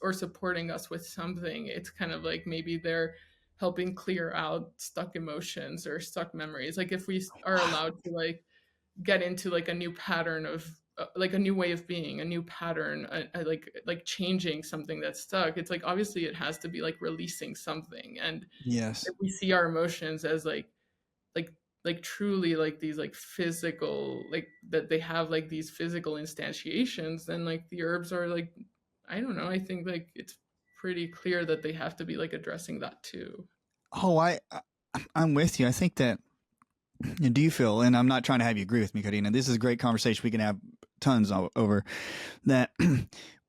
B: or supporting us with something, it's kind of like maybe they're helping clear out stuck emotions or stuck memories. Like if we are allowed to like get into like a new pattern of like a new way of being, a new pattern, like changing something that's stuck. It's like obviously it has to be like releasing something. And
A: Yes.
B: if we see our emotions as like truly like these like physical, like that they have like these physical instantiations, then like the herbs are like, I don't know, I think like it's pretty clear that they have to be like addressing that too.
A: Oh, I'm with you. I think that. Do you feel? And I'm not trying to have you agree with me, Karina. This is a great conversation we can have tons over that.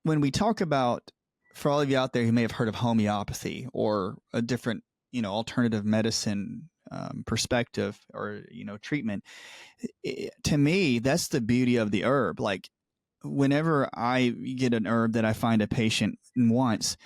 A: When we talk about, for all of you out there who may have heard of homeopathy or a different, alternative medicine perspective or treatment, to me that's the beauty of the herb. Like whenever I get an herb that I find a patient wants,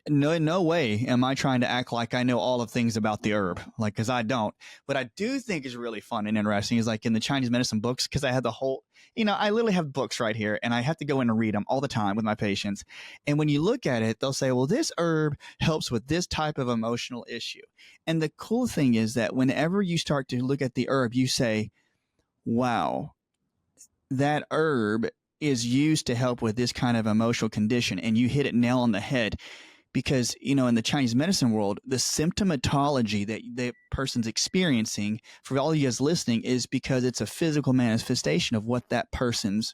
A: no way am I trying to act like I know all of things about the herb, like, because I don't. What I do think is really fun and interesting is like in the Chinese medicine books, because I have the whole, I literally have books right here and I have to go in and read them all the time with my patients. And when you look at it, they'll say, well, this herb helps with this type of emotional issue. And the cool thing is that whenever you start to look at the herb, you say, wow, that herb is used to help with this kind of emotional condition. And you hit it nail on the head because in the Chinese medicine world, the symptomatology that the person's experiencing, for all you guys listening, is because it's a physical manifestation of what that person's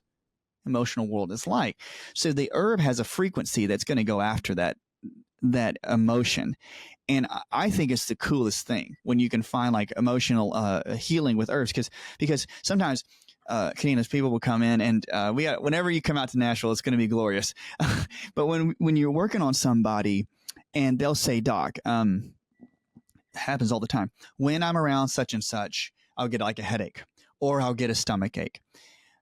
A: emotional world is like. So the herb has a frequency that's going to go after that emotion. And I think it's the coolest thing when you can find like emotional healing with herbs, because sometimes Karina's people will come in and whenever you come out to Nashville, it's going to be glorious. But when you're working on somebody and they'll say, Doc, happens all the time. When I'm around such and such, I'll get like a headache or I'll get a stomach ache.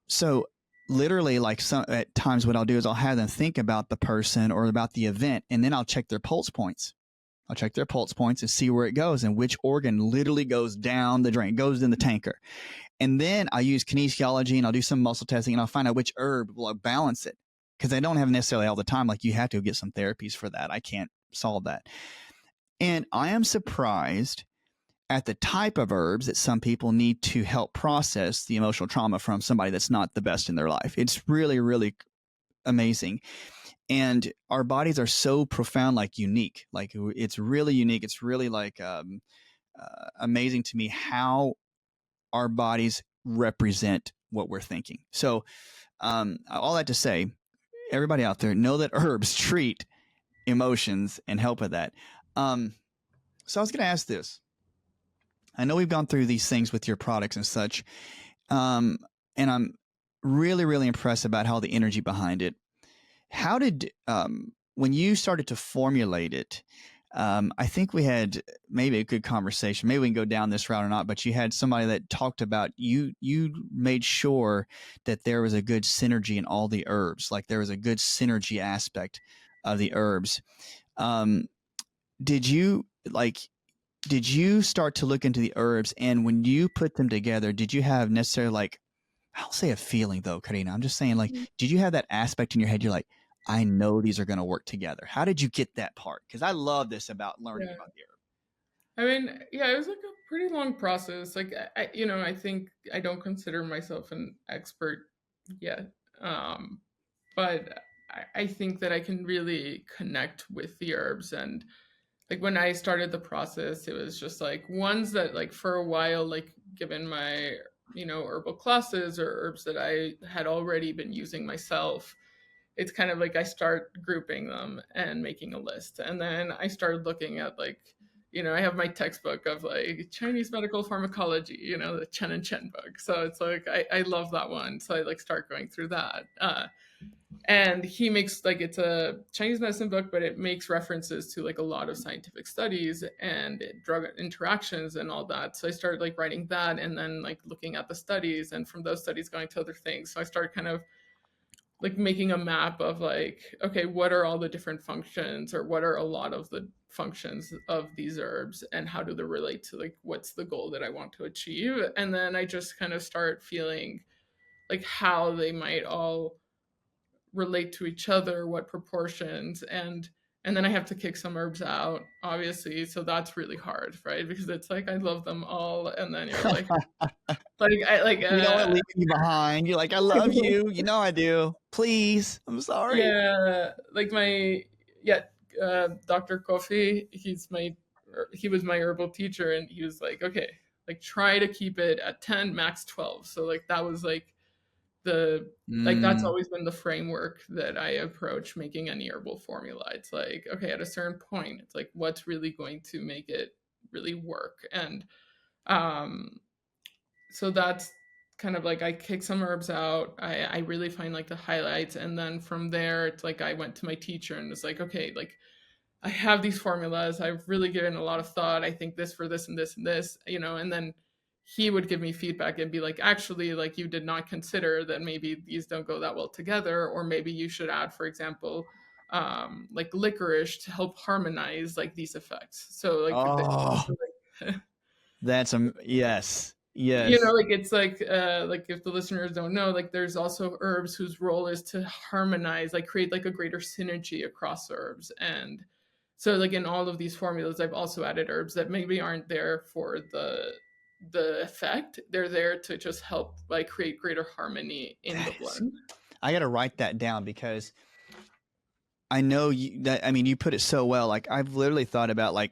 A: So literally like at times what I'll do is I'll have them think about the person or about the event, and then I'll check their pulse points. I'll check their pulse points and see where it goes and which organ literally goes down the drain, goes in the tanker. And then I use kinesiology and I'll do some muscle testing and I'll find out which herb will balance it. Because I don't have necessarily all the time. Like you have to get some therapies for that. I can't solve that. And I am surprised at the type of herbs that some people need to help process the emotional trauma from somebody that's not the best in their life. It's really, really amazing. And our bodies are so profound, like unique. Like it's really unique. It's really like amazing to me how our bodies represent what we're thinking. So all that to say, everybody out there, know that herbs treat emotions and help with that. So I was going to ask this. I know we've gone through these things with your products and such, and I'm really, really impressed about how the energy behind it. How did, when you started to formulate it, I think we had maybe a good conversation. Maybe we can go down this route or not, but you had somebody that talked about you made sure that there was a good synergy in all the herbs, like there was a good synergy aspect of the herbs. Did you start to look into the herbs, and when you put them together, did you have necessarily like, I'll say a feeling though, Karina, I'm just saying like, did you have that aspect in your head? You're like, I know these are going to work together. How did you get that part? Because I love this about learning
B: Yeah.
A: about the herb.
B: I mean, yeah, it was like a pretty long process. Like, I think I don't consider myself an expert yet, but I think that I can really connect with the herbs. And like when I started the process, it was just like ones that like for a while, like given my herbal classes or herbs that I had already been using myself, it's kind of like I start grouping them and making a list. And then I started looking at like, I have my textbook of like Chinese medical pharmacology, the Chen and Chen book. So it's like, I love that one. So I like start going through that. And he makes like, it's a Chinese medicine book, but it makes references to like a lot of scientific studies and drug interactions and all that. So I started like writing that and then like looking at the studies and from those studies going to other things. So I started kind of like making a map of like, okay, what are all the different functions or what are a lot of the functions of these herbs and how do they relate to like what's the goal that I want to achieve. And then I just kind of start feeling like how they might all relate to each other, what proportions. And and then I have to kick some herbs out, obviously. So that's really hard, right? Because it's like I love them all, and then you're like I like
A: You don't want to leave me behind. You're like, I love you. You know I do. Please. I'm sorry.
B: yeah, like my yeah, Dr. Kofi, he was my herbal teacher, and he was like, okay, like try to keep it at 10, max 12. So like that was like the like that's
A: Mm,
B: always been the framework that I approach making any herbal formula. It's like, okay, at a certain point, it's like what's really going to make it really work. And um so that's kind of like I kick some herbs out. I really find like the highlights, and then from there it's like I went to my teacher and was like, okay, like I have these formulas. I've really given a lot of thought. I think this for this and this and this, and then he would give me feedback and be like, actually, like you did not consider that maybe these don't go that well together, or maybe you should add, for example, like licorice to help harmonize like these effects. So
A: oh,
B: like
A: that's yes. Yes.
B: like it's like if the listeners don't know, like there's also herbs whose role is to harmonize, like create like a greater synergy across herbs. And so like in all of these formulas I've also added herbs that maybe aren't there for the effect. They're there to just help like create greater harmony in the blend.
A: I got to write that down because I know I mean, you put it so well. Like I've literally thought about like,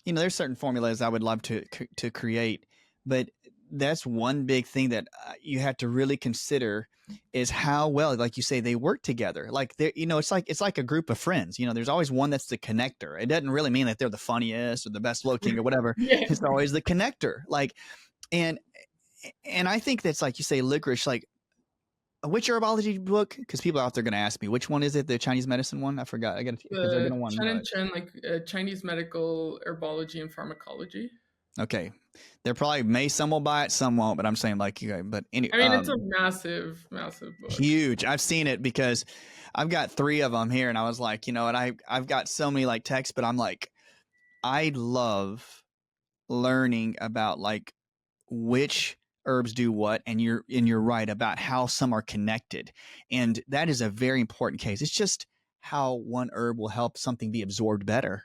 A: there's certain formulas I would love to create, but that's one big thing that you have to really consider is how well, like you say, they work together. Like they're, it's like a group of friends. There's always one that's the connector. It doesn't really mean that they're the funniest or the best looking or whatever.
B: Yeah.
A: It's always the connector. Like, and I think that's like you say, licorice. Like which herbology book? Because people out there are going to ask me, which one is it? The Chinese medicine one? I forgot. I got because they're going
B: The
A: to want to
B: Chen
A: know
B: and
A: it.
B: Chen, like Chinese medical herbology and pharmacology.
A: Okay, they're probably some will buy it, some won't. But I'm saying like but
B: I mean, it's a massive, massive book.
A: huge. I've seen it because I've got 3 of them here, and I was like, and I've got so many like texts, but I'm like, I love learning about like which herbs do what, and you're right about how some are connected, and that is a very important case. It's just how one herb will help something be absorbed better.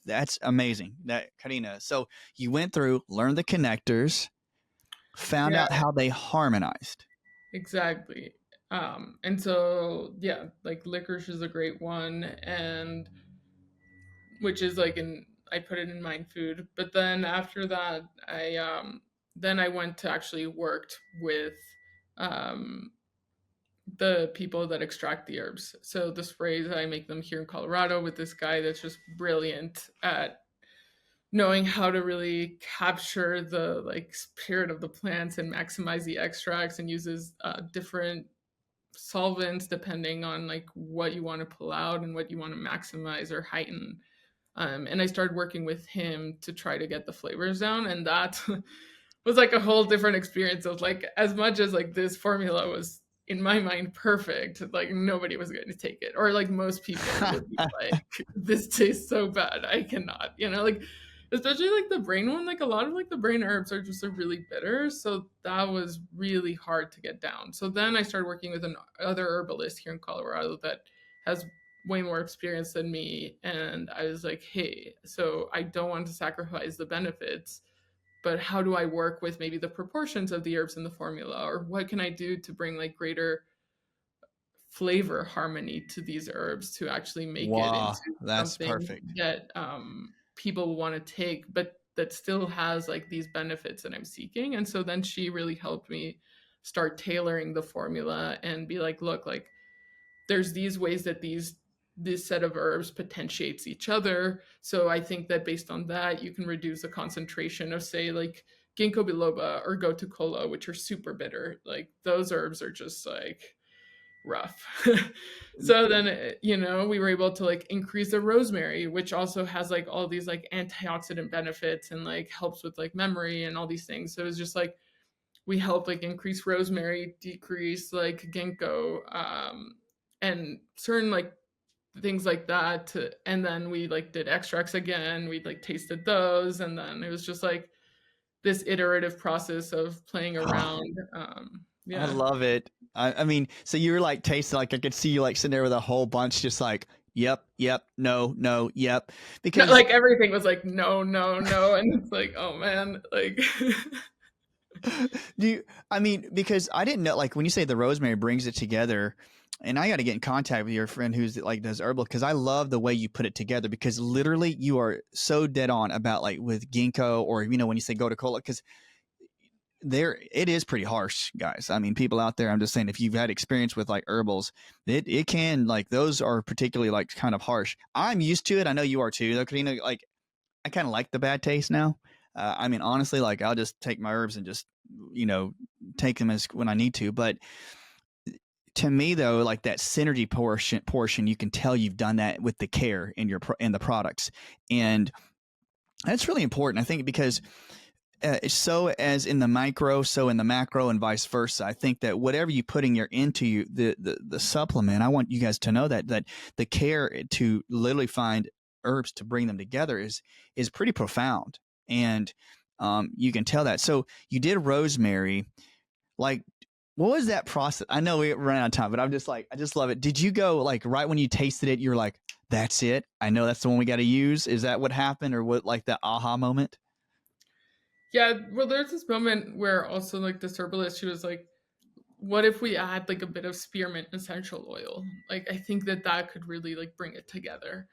A: That's amazing, that Karina. So you went through, learned the connectors, found
B: Yeah,
A: out how they harmonized.
B: exactly. And so yeah, like licorice is a great one, and which is like in I put it in mind food. But then after that, I went to actually worked with um the people that extract the herbs. So the sprays, I make them here in Colorado with this guy that's just brilliant at knowing how to really capture the like spirit of the plants and maximize the extracts, and uses different solvents depending on like what you want to pull out and what you want to maximize or heighten. And I started working with him to try to get the flavors down, and that was like a whole different experience of like, as much as like this formula was in my mind perfect, like nobody was going to take it, or like most people would be like, this tastes so bad, I cannot, like especially like the brain one, like a lot of like the brain herbs are just like really bitter, so that was really hard to get down. So then I started working with another herbalist here in Colorado that has way more experience than me, and I was like, hey, so I don't want to sacrifice the benefits, but how do I work with maybe the proportions of the herbs in the formula, or what can I do to bring like greater flavor harmony to these herbs to actually make it
A: Wow,
B: into
A: that's
B: something
A: perfect.
B: that people want to take, but that still has like these benefits that I'm seeking. And so then she really helped me start tailoring the formula and be like, look, like there's these ways that this set of herbs potentiates each other. So I think that based on that, you can reduce the concentration of, say, like ginkgo biloba or gotu kola, which are super bitter. Like those herbs are just like rough. So then, we were able to like increase the rosemary, which also has like all these like antioxidant benefits and like helps with like memory and all these things. So it was just like we helped like increase rosemary, decrease like ginkgo, and certain like things like that. And then we like did extracts again. We like tasted those, and then it was just like this iterative process of playing around.
A: I
B: Yeah.
A: love it. I mean, so you were like tasting, like I could see you like sitting there with a whole bunch, just like yep, yep, no, no, yep.
B: No,
A: Because
B: like everything was like, no, no, no. And it's like, oh man, like,
A: do you, I mean, because I didn't know, like when you say the rosemary brings it together, and I got to get in contact with your friend who's like does herbal because I love the way you put it together because literally you are so dead on about like with ginkgo or when you say go to cola because there it is pretty harsh, guys. I mean, people out there, I'm just saying if you've had experience with like herbals, it can like those are particularly like kind of harsh. I'm used to it. I know you are too, though, Karina. Like I kind of like the bad taste now. I mean, honestly, like I'll just take my herbs and just you know take them as when I need to. But to me, though, like that synergy portion, you can tell you've done that with the care in in the products, and that's really important. I think because so as in the micro, so in the macro, and vice versa. I think that whatever you putting the supplement, I want you guys to know that the care to literally find herbs to bring them together is pretty profound, and you can tell that. So you did rosemary, like. What was that process? I know we ran out of time, but I'm just like, I just love it. Did you go like right when you tasted it, you were like, that's it? I know that's the one we got to use. Is that what happened or what like that aha moment?
B: yeah, well, there's this moment where also like this herbalist, she was like, what if we add like a bit of spearmint essential oil? Like, I think that that could really like bring it together.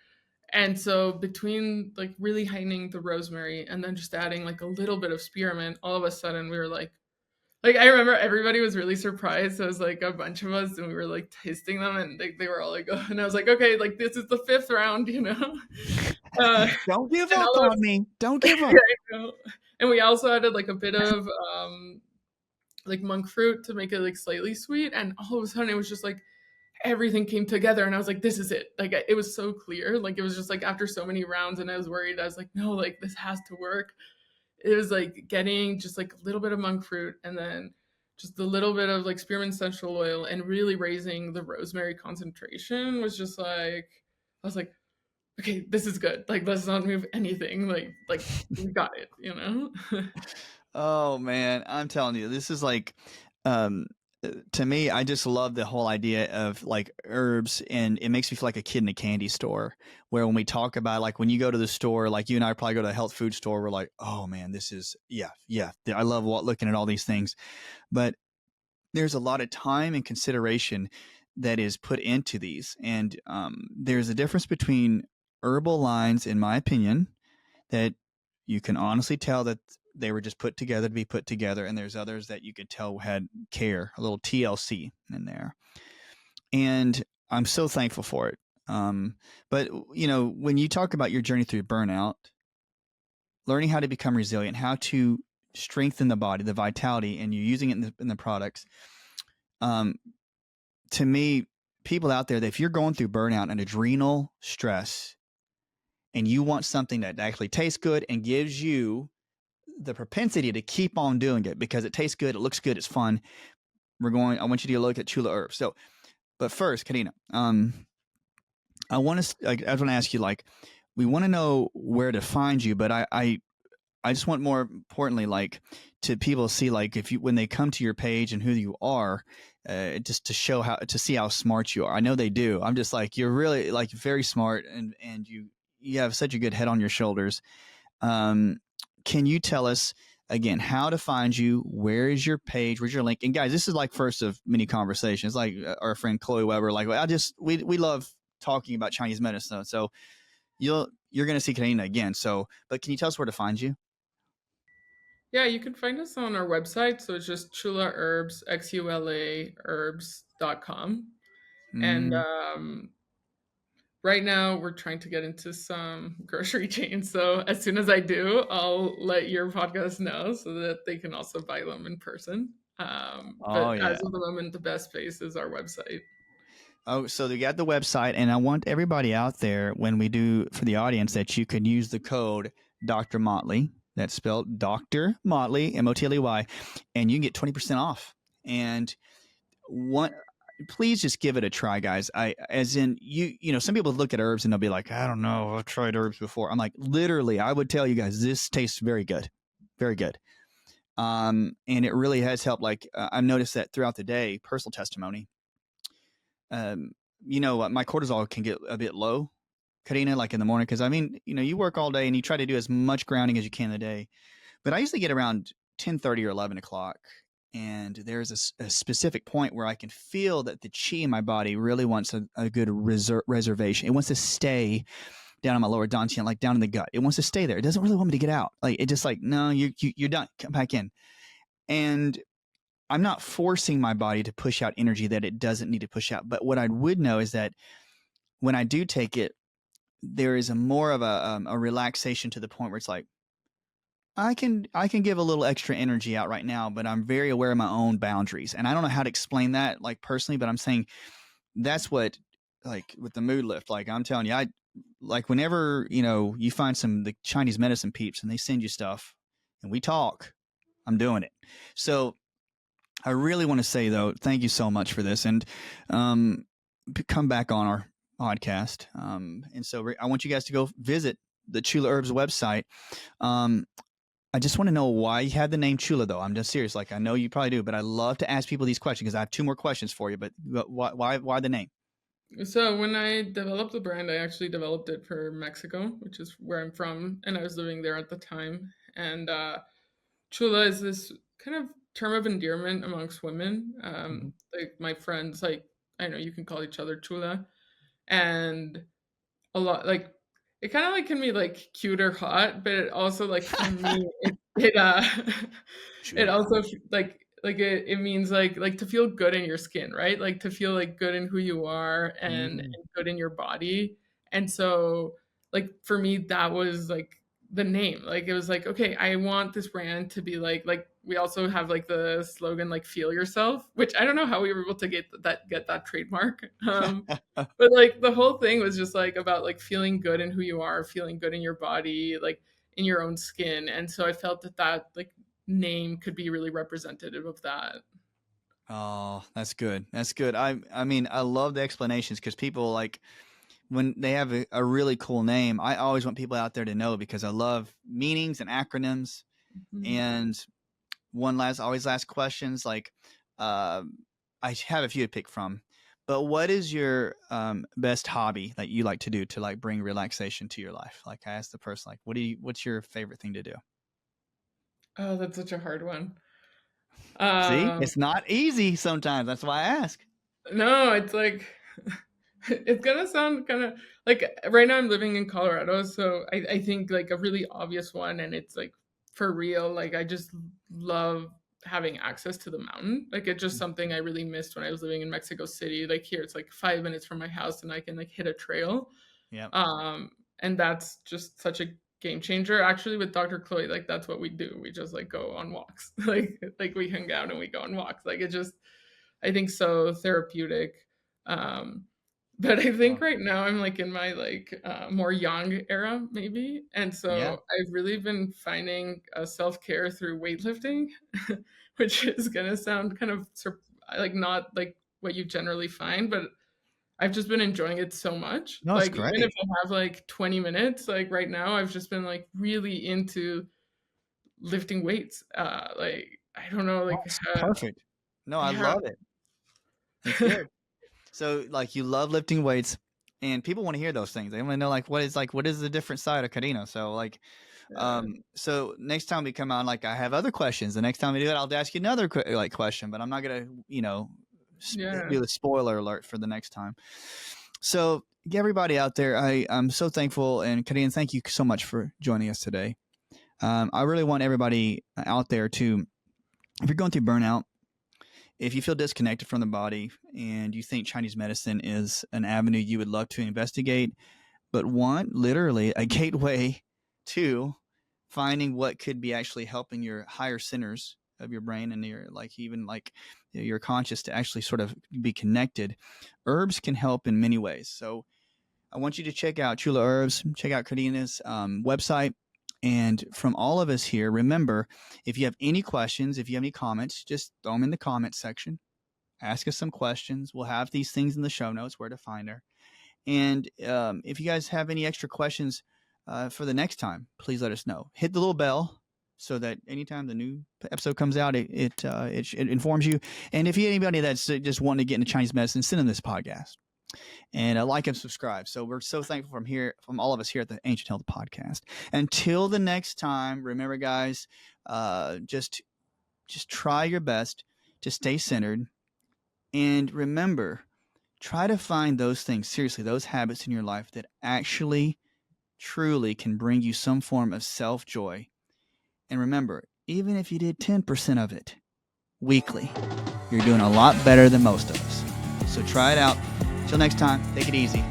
B: And so between like really heightening the rosemary and then just adding like a little bit of spearmint, all of a sudden we were like I remember everybody was really surprised. There was like a bunch of us and we were like tasting them and they were all like, oh, and I was like, okay, like this is the fifth round, you know?
A: Don't give
B: And
A: up
B: all of
A: on
B: us,
A: me. Don't give
B: yeah,
A: up.
B: I know. And we also added like a bit of like monk fruit to make it like slightly sweet. And all of a sudden it was just like everything came together and I was like, this is it. Like it was so clear. Like it was just like after so many rounds and I was worried. I was like, no, like this has to work. It was like getting just like a little bit of monk fruit and then just a little bit of like spearmint essential oil and really raising the rosemary concentration was just like I was like, okay, this is good. Like let's not move anything. Like we got it, you know?
A: Oh man, I'm telling you, this is like, um, to me, I just love the whole idea of like herbs, and it makes me feel like a kid in a candy store. Where when we talk about like when you go to the store, like you and I probably go to a health food store, we're like, oh man, this is yeah, yeah. I love looking at all these things, but there's a lot of time and consideration that is put into these, and there's a difference between herbal lines, in my opinion, that you can honestly tell that they were just put together to be put together, and there's others that you could tell had care, a little TLC in there, and I'm so thankful for it. But when you talk about your journey through burnout, learning how to become resilient, how to strengthen the body, the vitality, and you're using it in the products. Um, to me, people out there, that if you're going through burnout and adrenal stress, and you want something that actually tastes good and gives you the propensity to keep on doing it because it tastes good, it looks good, it's fun. I want you to look at Xula Herbs. So, but first, Karina, I want to ask you, like, we want to know where to find you, but I just want more importantly, like, to people see, like, if you, when they come to your page and who you are, just to show to see how smart you are. I know they do. I'm just like, you're really like very smart, and you have such a good head on your shoulders. Um, can you tell us again how to find you? Where is your page? Where's your link? And guys, this is like first of many conversations. Like our friend Chloe Weber, like we love talking about Chinese medicine. So you're gonna see Karina again. So, but can you tell us where to find you?
B: Yeah, you can find us on our website. So it's just Chula Herbs, XULA herbs.com. And
A: Mm.
B: right now we're trying to get into some grocery chains. So as soon as I do, I'll let your podcast know so that they can also buy them in person.
A: Oh
B: But
A: yeah.
B: as of the moment, the best place is our website.
A: Oh, so they got the website, and I want everybody out there when we do for the audience that you can use the code Dr. Motley. That's spelled Dr. Motley, Motley, and you can get 20% off. And one, please just give it a try, guys. As in some people look at herbs and they'll be like, I don't know, I've tried herbs before. I'm like, literally, I would tell you guys, this tastes very good, very good. And it really has helped. Like I've noticed that throughout the day, personal testimony. Um, my cortisol can get a bit low, Karina, like in the morning. Cause I mean, you work all day and you try to do as much grounding as you can in the day. But I usually get around 10:30 or 11 o'clock. And there's a specific point where I can feel that the chi in my body really wants a good reservation. It wants to stay down in my lower dantian, like down in the gut. It wants to stay there. It doesn't really want me to get out. Like it just like, no, you're done. Come back in. And I'm not forcing my body to push out energy that it doesn't need to push out. But what I would know is that when I do take it, there is a more of a relaxation to the point where it's like, I can give a little extra energy out right now, but I'm very aware of my own boundaries. And I don't know how to explain that like personally, but I'm saying that's what, like with the mood lift, like I'm telling you, I like whenever, you find the Chinese medicine peeps and they send you stuff and we talk, I'm doing it. So I really want to say though, thank you so much for this, and come back on our podcast. And so I want you guys to go visit the Xula Herbs website. I just want to know why you had the name Xula, though. I'm just serious. Like, I know you probably do, but I love to ask people these questions because I have 2 more questions for you. But why the name?
B: So when I developed the brand, I actually developed it for Mexico, which is where I'm from, and I was living there at the time. And chula is this kind of term of endearment amongst women.
A: Mm-hmm.
B: Like my friends, like I know you can call each other chula, and a lot like it kind of like can be like cute or hot, but it also like for me it it
A: Xula.
B: also it means like to feel good in your skin, right? Like to feel like good in who you are and good in your body. And so like for me that was like the name. Like it was like, okay, I want this brand to be like we also have like the slogan like feel yourself, which I don't know how we were able to get that trademark. But like the whole thing was just like about like feeling good in who you are, feeling good in your body, like in your own skin. And so I felt that like name could be really representative of that.
A: Oh, that's good. That's good. I mean, I love the explanations because people like when they have a really cool name. I always want people out there to know because I love meanings and acronyms.
B: Mhm.
A: And always last questions like, uh, I have a few to pick from, but what is your best hobby that you like to do to like bring relaxation to your life? Like I asked the person, like, what's your favorite thing to do?
B: Oh, that's such a hard one.
A: See,
B: Um,
A: it's not easy sometimes. That's why I ask.
B: no, it's like it's gonna sound kind of like right now I'm living in Colorado, so I think like a really obvious one, and it's like for real, like I just love having access to the mountain. Like it's just something I really missed when I was living in Mexico City. Like here, it's like 5 minutes from my house, and I can like hit a trail.
A: Yep.
B: Um, and that's just such a game changer. Actually, with Dr. Chloe, like that's what we do. We just like go on walks. Like we hang out and we go on walks. Like it just I think so therapeutic. Um, but I think
A: Love it.
B: right now I'm like in my like more young era maybe, and
A: Yeah.
B: so I've really been finding self care through weightlifting, which is gonna sound kind of like not like what you generally find, but I've just been enjoying it so much.
A: No, it's
B: Like even if
A: great.
B: I have like 20 minutes, like right now, I've just been like really into lifting weights. Like I don't know,
A: Oh,
B: like
A: it's perfect. No, I
B: yeah.
A: love it. It's good. So like you love lifting weights and people want to hear those things. They want to know what is the different side of Carino. So like
B: uh,
A: so next time we come on, like I have other questions. The next time we do it, I'll ask you another question, but I'm not gonna,
B: yeah.
A: do the spoiler alert for the next time. So everybody out there, I'm so thankful, and Karina, thank you so much for joining us today. I really want everybody out there to, if you're going through burnout, if you feel disconnected from the body and you think Chinese medicine is an avenue you would love to investigate, but want literally a gateway to finding what could be actually helping your higher centers of your brain and your like even like your conscious to actually sort of be connected, herbs can help in many ways. So I want you to check out Xula Herbs, check out Karina's website. And from all of us here, remember, if you have any questions, if you have any comments, just throw them in the comment section. Ask us some questions. We'll have these things in the show notes where to find her. And if you guys have any extra questions for the next time, please let us know. Hit the little bell so that anytime the new episode comes out, it informs you. And if you anybody that's just wanting to get into Chinese medicine, send them this podcast. and like and subscribe. So we're so thankful from all of us here at the Ancient Health Podcast. Until the next time, remember, guys, just try your best to stay centered, and remember, try to find those things, seriously, those habits in your life that actually, truly can bring you some form of self-joy. And remember, even if you did 10% of it weekly, you're doing a lot better than most of us. So try it out. Until next time, take it easy.